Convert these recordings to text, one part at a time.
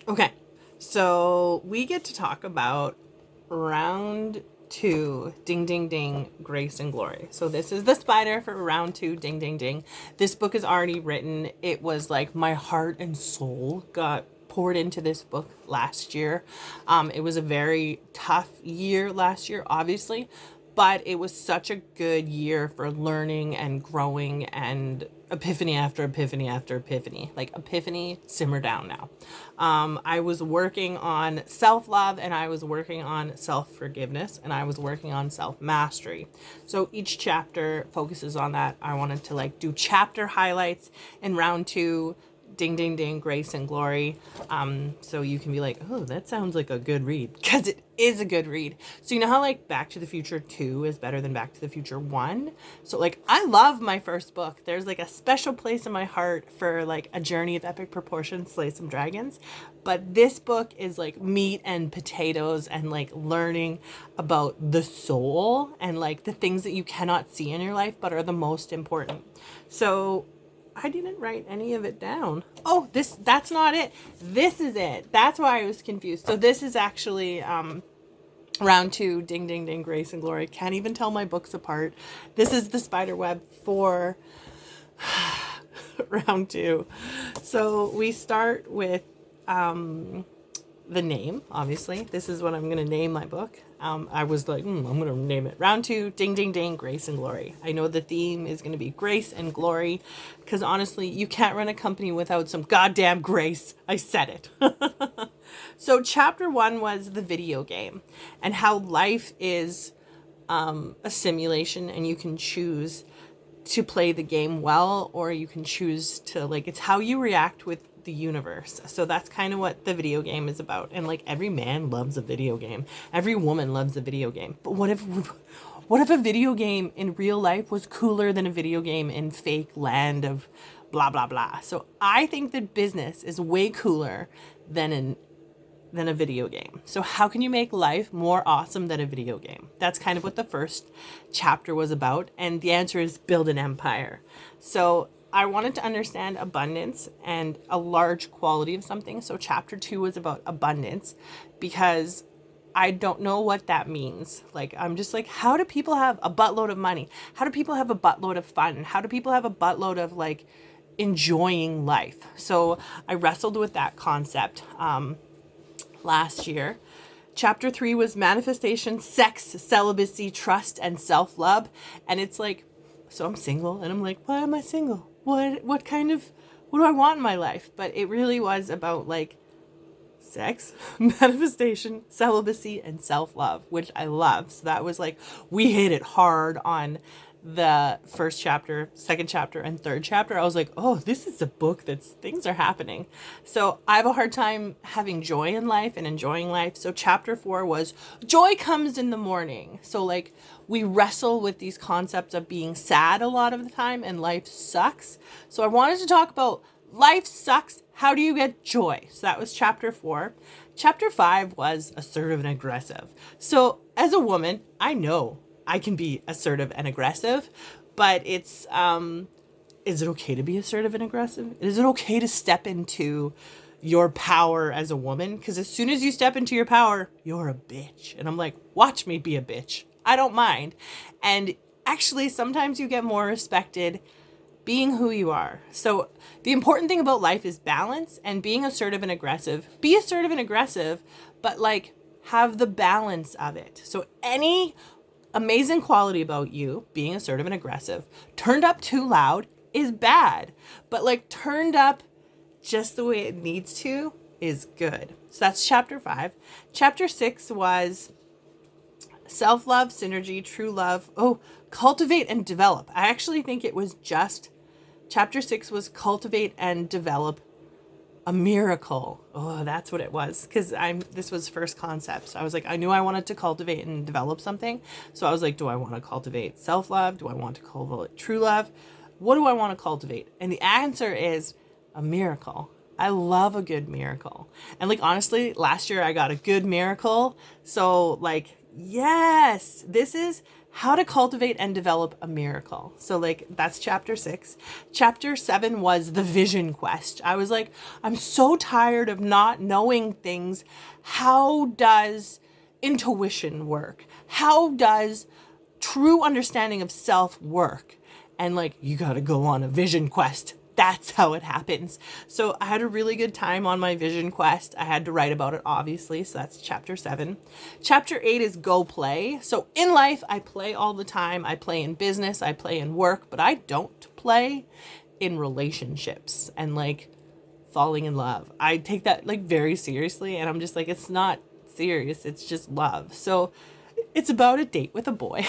Okay, so we get to talk about round two, ding, ding, ding, Grace and Glory. So this is the spider for round two, ding, ding, ding. This book is already written. It was like my heart and soul got poured into this book last year. It was a very tough year last year, obviously, but it was such a good year for learning and growing and epiphany after epiphany after epiphany. Like, epiphany, simmer down now. I was working on self-love, and I was working on self-forgiveness, and I was working on self-mastery. So each chapter focuses on that. I wanted to like do chapter highlights in round two, ding, ding, ding, Grace and Glory. So you can be like, oh, that sounds like a good read, because it is a good read. So you know how like Back to the Future 2 is better than Back to the Future 1? So like, I love my first book. There's like a special place in my heart for like A Journey of Epic Proportions, Slay Some Dragons. But this book is like meat and potatoes and like learning about the soul and like the things that you cannot see in your life but are the most important. So I didn't write any of it down. Oh, that's not it. This is it. That's why I was confused. So this is actually round two, ding, ding, ding, Grace and Glory. Can't even tell my books apart. This is the spider web for round two. So we start with the name, obviously. This is what I'm going to name my book. I was like, I'm going to name it Round Two, Ding, Ding, Ding, Grace and Glory. I know the theme is going to be grace and glory, because honestly, you can't run a company without some goddamn grace. I said it. So chapter one was the video game and how life is a simulation, and you can choose to play the game well, or you can choose to like, it's how you react with the universe. So that's kind of what the video game is about. And like, every man loves a video game, every woman loves a video game. But what if a video game in real life was cooler than a video game in fake land of blah blah blah? So I think that business is way cooler than a video game. So how can you make life more awesome than a video game? That's kind of what the first chapter was about. And the answer is build an empire. So I wanted to understand abundance and a large quality of something. So chapter two was about abundance, because I don't know what that means. Like, I'm just like, how do people have a buttload of money? How do people have a buttload of fun? How do people have a buttload of like enjoying life? So I wrestled with that concept last year. Chapter 3 was manifestation, sex, celibacy, trust, and self-love. And it's like, so I'm single, and I'm like, why am I single? What do I want in my life? But it really was about like sex, manifestation, celibacy, and self-love, which I love. So that was like, we hit it hard on the first chapter, second chapter, and third chapter. I was like, oh, this is a book that's, things are happening. So I have a hard time having joy in life and enjoying life. So chapter 4 was joy comes in the morning. So like, we wrestle with these concepts of being sad a lot of the time, and life sucks. So I wanted to talk about life sucks. How do you get joy? So that was chapter 4. Chapter 5 was assertive and aggressive. So as a woman, I know I can be assertive and aggressive, but it's, is it okay to be assertive and aggressive? Is it okay to step into your power as a woman? Because as soon as you step into your power, you're a bitch. And I'm like, watch me be a bitch. I don't mind. And actually, sometimes you get more respected being who you are. So the important thing about life is balance and being assertive and aggressive. Be assertive and aggressive, but like, have the balance of it. So any amazing quality about you, being assertive and aggressive, turned up too loud is bad, but like turned up just the way it needs to is good. So that's chapter 5. Chapter 6 was self-love, synergy, true love. Oh, cultivate and develop. I actually think it was just chapter 6 was cultivate and develop a miracle. Oh, that's what it was. Because this was first concept. So I was like, I knew I wanted to cultivate and develop something. So I was like, do I want to cultivate self-love? Do I want to cultivate true love? What do I want to cultivate? And the answer is a miracle. I love a good miracle. And like, honestly, last year I got a good miracle. So like, yes, this is how to cultivate and develop a miracle. So like that's chapter 6. Chapter 7 was the vision quest. I was like, I'm so tired of not knowing things. How does intuition work? How does true understanding of self work? And like, you got to go on a vision quest. That's how it happens. So I had a really good time on my vision quest. I had to write about it, obviously. So that's chapter 7. Chapter 8 is go play. So in life, I play all the time. I play in business, I play in work, but I don't play in relationships and like falling in love. I take that like very seriously, and I'm just like, it's not serious. It's just love. So it's about a date with a boy.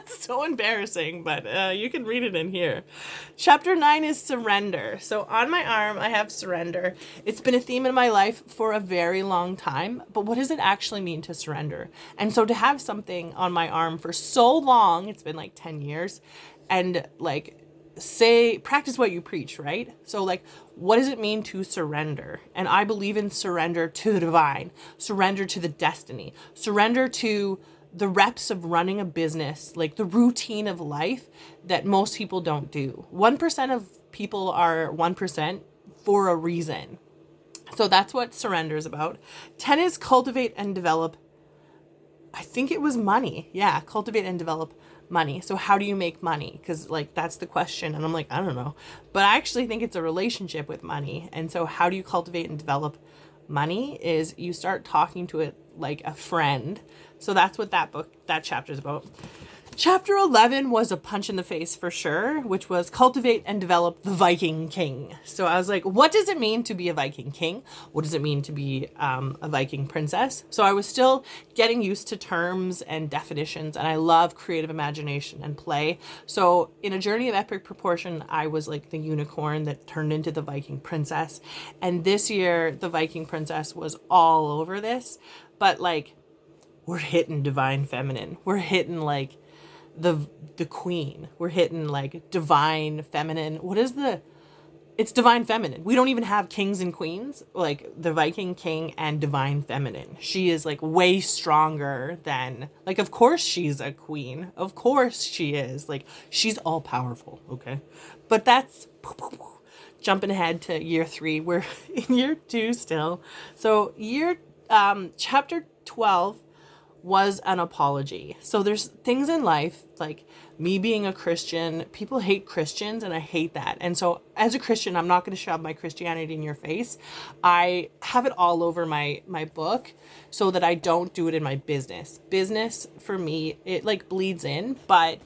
It's so embarrassing, but you can read it in here. Chapter 9 is surrender. So on my arm, I have surrender. It's been a theme in my life for a very long time, but what does it actually mean to surrender? And so to have something on my arm for so long, it's been like 10 years, and like practice what you preach, right? So like, what does it mean to surrender? And I believe in surrender to the divine, surrender to the destiny, surrender to the reps of running a business, like the routine of life that most people don't do. 1% of people are 1% for a reason. So that's what surrender is about. 10 is cultivate and develop. I think it was money. Yeah, cultivate and develop money. So how do you make money? Because like that's the question. And I'm like, I don't know. But I actually think it's a relationship with money. And so how do you cultivate and develop money is you start talking to it like a friend. So that's what that chapter is about. Chapter 11 was a punch in the face for sure, which was cultivate and develop the Viking king. So I was like, what does it mean to be a Viking king? What does it mean to be a Viking princess? So I was still getting used to terms and definitions, and I love creative imagination and play. So in A Journey of Epic Proportion, I was like the unicorn that turned into the Viking princess. And this year, the Viking princess was all over this, but like, we're hitting divine feminine. We're hitting like the queen. We're hitting like divine feminine. It's divine feminine. We don't even have kings and queens, like the Viking king and divine feminine. She is like way stronger than, like, of course she's a queen. Of course she is. Like, she's all powerful. Okay. But that's jumping ahead to year 3. We're in year 2 still. So chapter 12 was an apology. So there's things in life, like me being a Christian, people hate Christians, and I hate that. And so as a Christian, I'm not going to shove my Christianity in your face. I have it all over my book so that I don't do it in my business. Business for me, it like bleeds in, but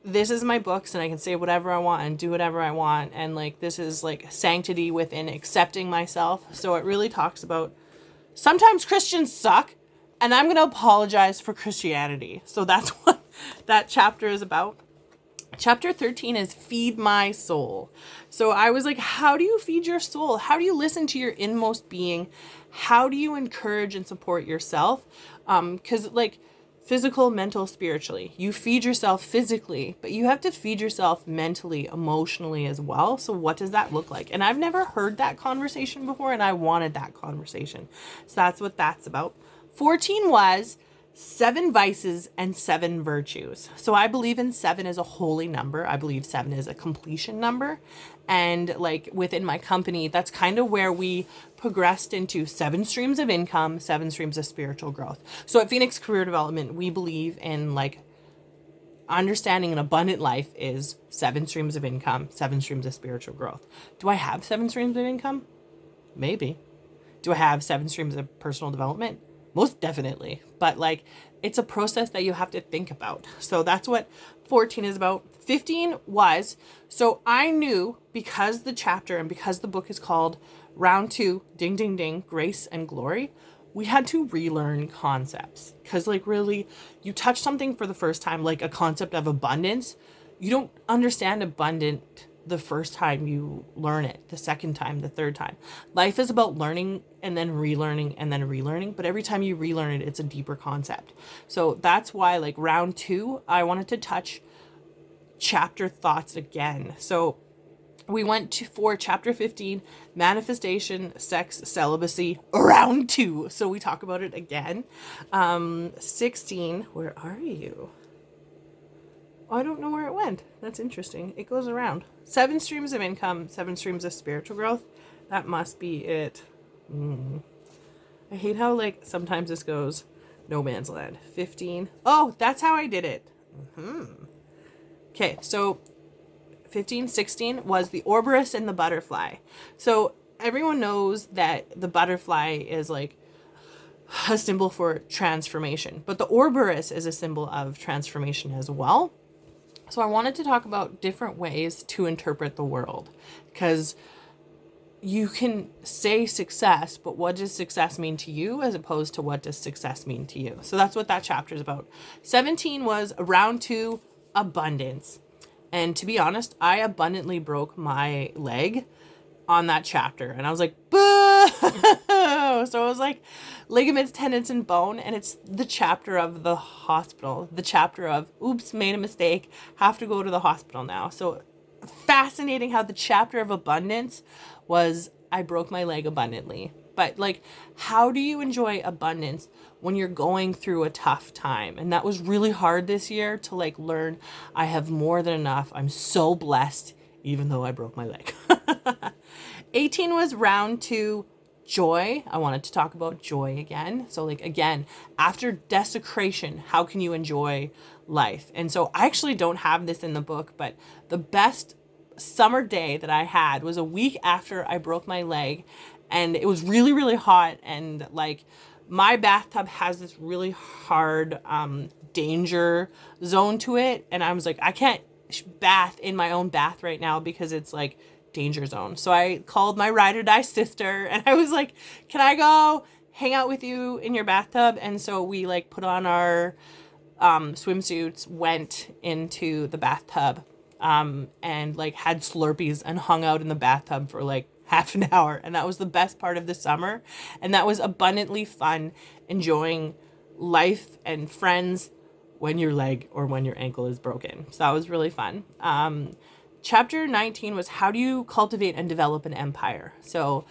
this is my books and I can say whatever I want and do whatever I want. And like, this is like sanctity within accepting myself. So it really talks about sometimes Christians suck, and I'm going to apologize for Christianity. So that's what that chapter is about. Chapter 13 is feed my soul. So I was like, how do you feed your soul? How do you listen to your inmost being? How do you encourage and support yourself? Because like physical, mental, spiritually, you feed yourself physically, but you have to feed yourself mentally, emotionally as well. So what does that look like? And I've never heard that conversation before, and I wanted that conversation. So that's what that's about. 14 was 7 vices and 7 virtues. So I believe in 7 as a holy number. I believe 7 is a completion number. And like within my company, that's kind of where we progressed into 7 streams of income, 7 streams of spiritual growth. So at Phoenix Career Development, we believe in like understanding an abundant life is 7 streams of income, 7 streams of spiritual growth. Do I have 7 streams of income? Maybe. Do I have 7 streams of personal development? Most definitely. But like, it's a process that you have to think about. So that's what 14 is about. 15 was, so I knew because the chapter and because the book is called Round 2, Ding, Ding, Ding, Grace and Glory, we had to relearn concepts. Because like really, you touch something for the first time, like a concept of abundance, you don't understand abundant the first time you learn it, the second time, the third time. Life is about learning and then relearning and then relearning, but every time you relearn it, it's a deeper concept. So that's why like round 2, I wanted to touch chapter thoughts again. So we went for chapter 15, manifestation, sex, celibacy, round 2. So we talk about it again. 16, where are you? I don't know where it went. That's interesting. It goes around. 7 streams of income, 7 streams of spiritual growth. That must be it. I hate how, like, sometimes this goes no man's land. 15. Oh, that's how I did it. Okay, so 15, 16 was the Ouroboros and the butterfly. So everyone knows that the butterfly is, like, a symbol for transformation. But the Ouroboros is a symbol of transformation as well. So I wanted to talk about different ways to interpret the world, because you can say success, but what does success mean to you as opposed to what does success mean to you? So that's what that chapter is about. 17 was round 2, abundance. And to be honest, I abundantly broke my leg on that chapter. And I was like, boo! So it was like ligaments, tendons, and bone. And it's the chapter of the hospital. The chapter of, oops, made a mistake. Have to go to the hospital now. So fascinating how the chapter of abundance was, I broke my leg abundantly. But, like, how do you enjoy abundance when you're going through a tough time? And that was really hard this year to, like, learn I have more than enough. I'm so blessed, even though I broke my leg. 18 was round 2, joy. I wanted to talk about joy again. So, like, again, after desecration, how can you enjoy life? And so I actually don't have this in the book, but the best summer day that I had was a week after I broke my leg, and it was really, really hot. And, like, my bathtub has this really hard danger zone to it. And I was like, I can't bath in my own bath right now because it's, like, danger zone. So I called my ride or die sister, and I was like, can I go hang out with you in your bathtub? And so we, like, put on our swimsuits, went into the bathtub, and, like, had Slurpees and hung out in the bathtub for, like, half an hour. And that was the best part of the summer. And that was abundantly fun, enjoying life and friends when your leg or when your ankle is broken. So that was really fun. Chapter 19 was how do you cultivate and develop an empire? So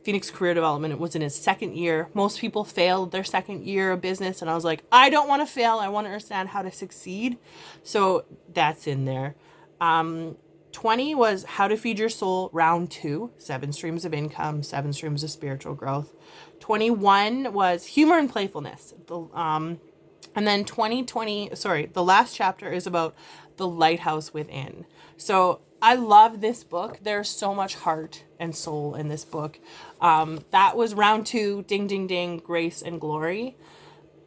Phoenix Career Development was in his second year. Most people failed their second year of business. And I was like, I don't want to fail. I want to understand how to succeed. So that's in there. 20 was how to feed your soul, round 2, 7 streams of income, 7 streams of spiritual growth. 21 was humor and playfulness. And then the last chapter is about the lighthouse within. So I love this book. There's so much heart and soul in this book. That was round 2, ding, ding, ding, grace and glory.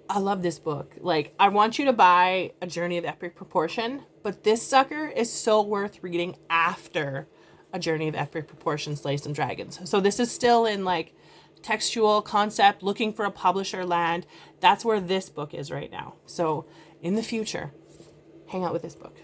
I love this book. Like, I want you to buy A Journey of Epic Proportion, but this sucker is so worth reading after A Journey of Epic Proportion, Slaves and Dragons. So this is still in, like, textual concept, looking for a publisher land. That's where this book is right now. So in the future, hang out with this book.